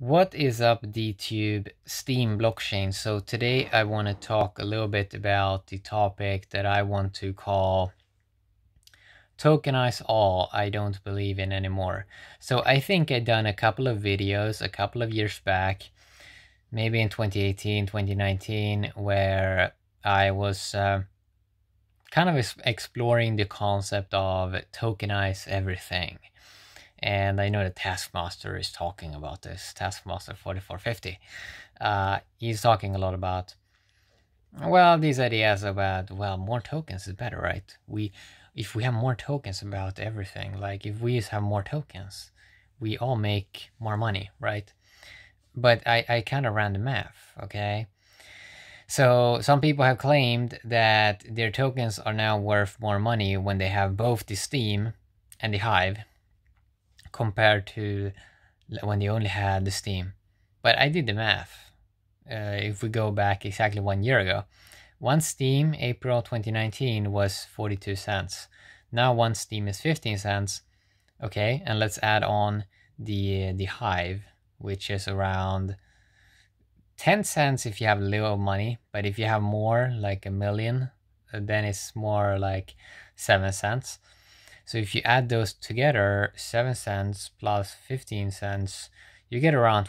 What is up, DTube Steam blockchain? So today I want to talk a little bit about the topic that I want to call Tokenize All I Don't Believe in Anymore. So I think I done a couple of videos a couple of years back, maybe in 2018, 2019, where I was kind of exploring the concept of tokenize everything. And I know the Taskmaster is talking about this, Taskmaster 4450. He's talking a lot about, well, these ideas about, well, more tokens is better, right? If we have more tokens about everything, like if we just have more tokens, we all make more money, right? But I kind of ran the math, okay? So some people have claimed that their tokens are now worth more money when they have both the Steam and the Hive, compared to when they only had the Steam. But I did the math. If we go back exactly 1 year ago, one Steam, April 2019, was 42 cents. Now one Steam is 15 cents. Okay, and let's add on the Hive, which is around 10 cents if you have little money, but if you have more, like a million, then it's more like 7 cents. So if you add those together, 7 cents plus 15 cents, you get around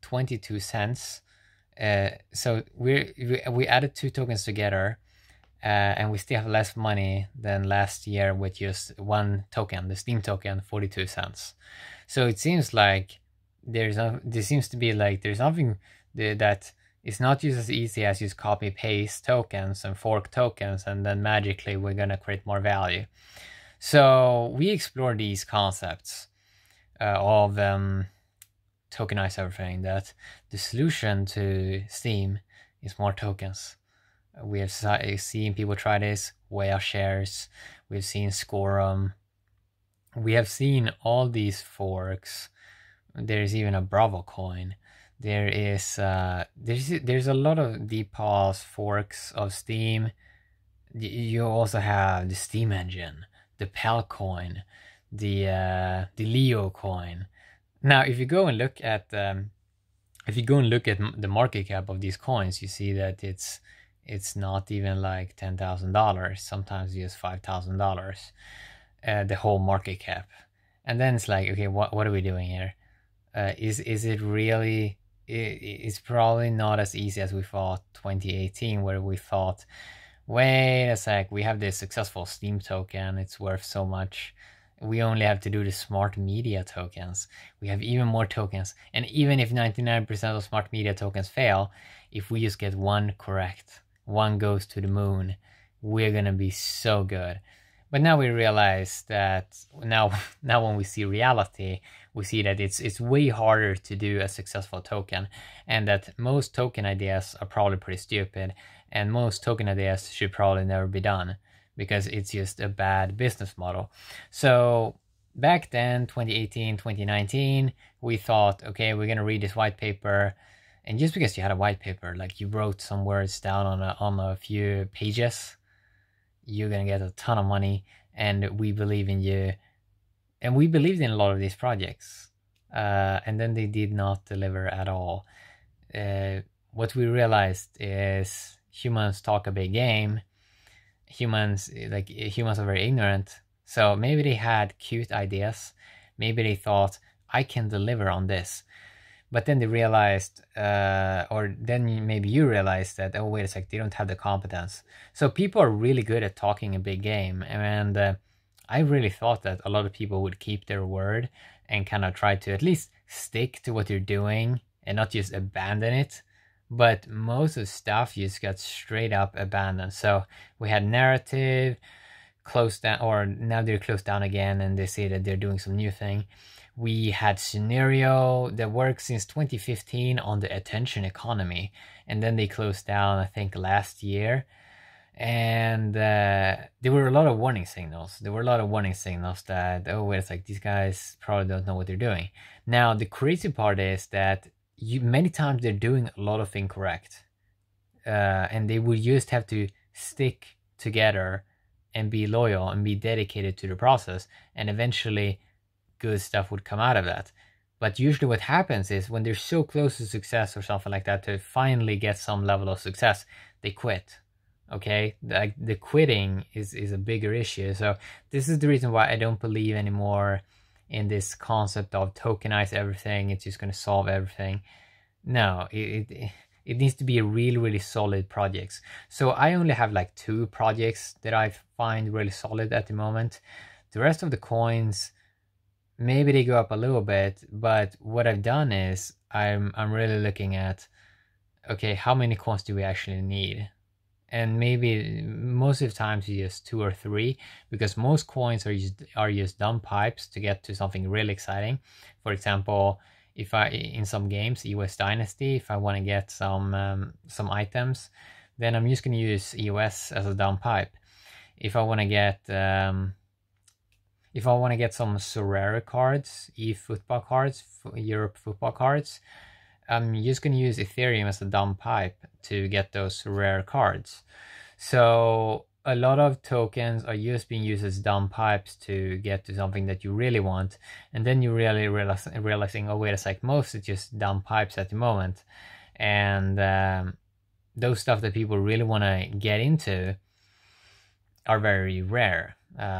22 cents. So we added two tokens together, and we still have less money than last year with just one token, the Steam token, 42 cents. So it seems like there's nothing that it's not just as easy as just copy paste tokens and fork tokens, and then magically we're gonna create more value. So we explore these concepts of tokenize everything, that the solution to Steam is more tokens. We have seen people try this, Whale Shares, we've seen Scorum, we have seen all these forks. There's even a Bravo coin. There's a lot of DPoS forks of Steam. You also have the Steam engine, the Pel coin, the Leo coin. Now, if you go and look at the market cap of these coins, you see that it's not even like $10,000. Sometimes just $5,000, the whole market cap. And then it's like, okay, what are we doing here? Is it really? It's probably not as easy as we thought 2018, where we thought, wait a sec, we have this successful Steam token, it's worth so much. We only have to do the smart media tokens. We have even more tokens. And even if 99% of smart media tokens fail, if we just get one correct, one goes to the moon, we're gonna be so good. But now we realize that now when we see reality, we see that it's way harder to do a successful token, and that most token ideas are probably pretty stupid, and most token ideas should probably never be done because it's just a bad business model. So back then, 2018, 2019, we thought, okay, we're gonna read this white paper, and just because you had a white paper, like you wrote some words down on a few pages, you're gonna get a ton of money, and we believe in you. And we believed in a lot of these projects, and then they did not deliver at all. What we realized is humans talk a big game. Humans are very ignorant. So maybe they had cute ideas. Maybe they thought, I can deliver on this. But then they realized, or then maybe you realized that, oh, wait a sec, they don't have the competence. So people are really good at talking a big game. And I really thought that a lot of people would keep their word and kind of try to at least stick to what they're doing and not just abandon it. But most of the stuff just got straight up abandoned. So we had narrative closed down, or now they're closed down again, and they say that they're doing some new thing. We had scenario that worked since 2015 on the attention economy, and then they closed down, I think, last year. And there were a lot of warning signals. There were a lot of warning signals that, oh, wait, it's like these guys probably don't know what they're doing. Now, the crazy part is that many times they're doing a lot of incorrect. And they would just have to stick together and be loyal and be dedicated to the process, and eventually good stuff would come out of that. But usually what happens is when they're so close to success or something like that, to finally get some level of success, they quit. Okay, like the quitting is a bigger issue. So this is the reason why I don't believe anymore in this concept of tokenize everything. It's just going to solve everything. No, it needs to be a really solid projects. So I only have like 2 projects that I find really solid at the moment. The rest of the coins, maybe they go up a little bit, but what I've done is I'm really looking at, okay, how many coins do we actually need? And maybe most of the times you use 2 or 3, because most coins are just dumb pipes to get to something really exciting. For example, if I, in some games, EOS Dynasty, if I want to get some items, then I'm just going to use EOS as a dumb pipe. If I want to get some Sorare cards, eFootball cards, Europe football cards, I'm just going to use Ethereum as a dumb pipe to get those rare cards. So a lot of tokens are just being used as dumb pipes to get to something that you really want. And then you really realizing, oh, wait a sec, most are just dumb pipes at the moment. And those stuff that people really want to get into are very rare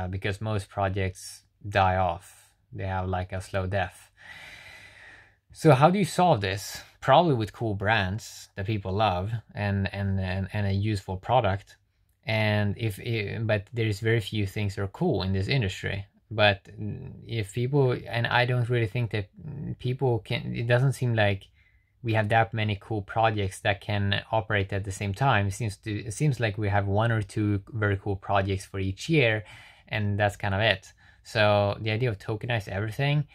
because most projects die off. They have like a slow death. So how do you solve this? Probably with cool brands that people love and a useful product. And but there's very few things that are cool in this industry. But if people, and I don't really think that people can, it doesn't seem like we have that many cool projects that can operate at the same time. It seems like we have 1 or 2 very cool projects for each year, and that's kind of it. So the idea of tokenize everything,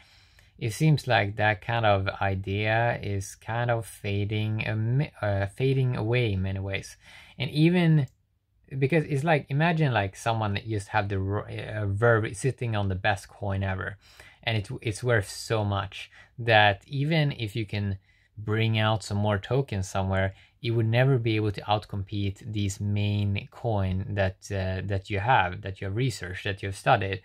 it seems like that kind of idea is kind of fading away in many ways. And even because it's like, imagine like someone that just have the verb sitting on the best coin ever, and it's worth so much that even if you can bring out some more tokens somewhere, you would never be able to outcompete these main coin that you have researched, that you have studied.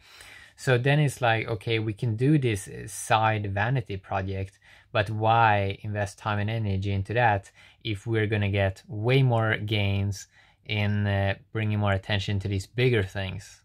So then it's like, okay, we can do this side vanity project, but why invest time and energy into that if we're going to get way more gains in bringing more attention to these bigger things?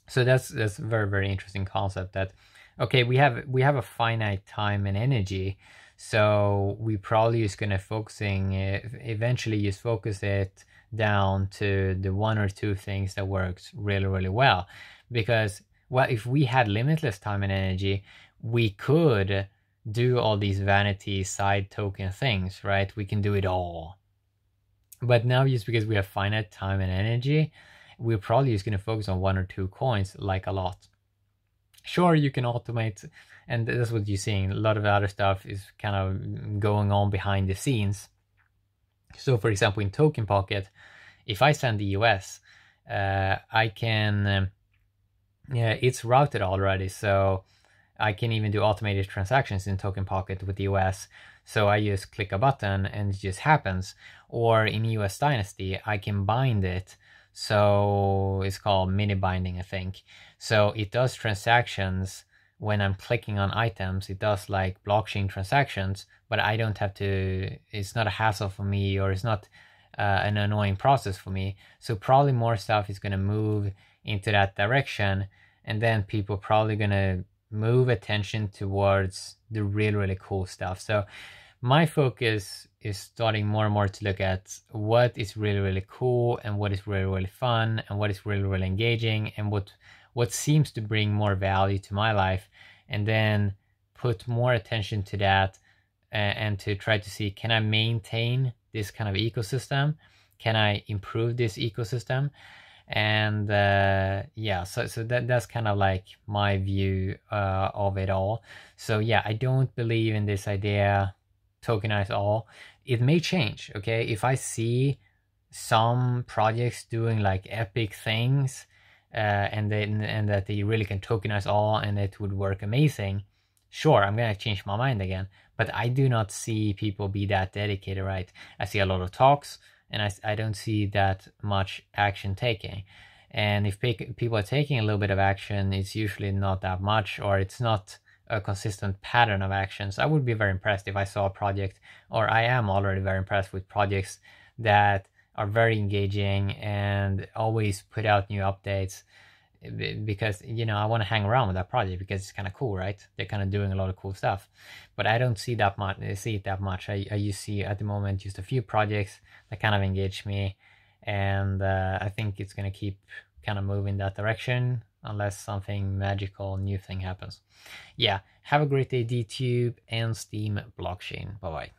So that's a very interesting concept that, okay, we have a finite time and energy, so we probably just going to eventually just focus it down to the 1 or 2 things that works really well. Because, well, if we had limitless time and energy, we could do all these vanity side token things, right? We can do it all. But now, just because we have finite time and energy, we're probably just going to focus on 1 or 2 coins, like a lot. Sure, you can automate, and that's what you're seeing. A lot of other stuff is kind of going on behind the scenes. So, for example, in Token Pocket, if I send the US, I can... yeah, it's routed already, so I can even do automated transactions in Token Pocket with the EOS. So I just click a button and it just happens. Or in EOS Dynasty, I can bind it. So it's called mini binding, I think. So it does transactions when I'm clicking on items. It does like blockchain transactions, but I don't have to, it's not a hassle for me, or it's not an annoying process for me. So probably more stuff is going to move into that direction, and then people probably gonna move attention towards the really cool stuff. So my focus is starting more and more to look at what is really cool, and what is really fun, and what is really engaging, and what seems to bring more value to my life, and then put more attention to that, and to try to see, can I maintain this kind of ecosystem? Can I improve this ecosystem? And yeah, so that's kind of like my view of it all. So yeah, I don't believe in this idea, tokenize all. It may change, okay? If I see some projects doing like epic things, and that they really can tokenize all and it would work amazing, sure, I'm gonna change my mind again. But I do not see people be that dedicated, right? I see a lot of talks, and I don't see that much action taking. And if people are taking a little bit of action, it's usually not that much, or it's not a consistent pattern of actions, I would be very impressed if I saw a project, or I am already very impressed with projects that are very engaging and always put out new updates, because I want to hang around with that project because it's kind of cool, right? They're kind of doing a lot of cool stuff, but I don't see that much. I just see at the moment just a few projects that kind of engage me, and I think it's gonna keep kind of moving that direction unless something magical new thing happens. Yeah, have a great day, DTube and Steam blockchain. Bye bye.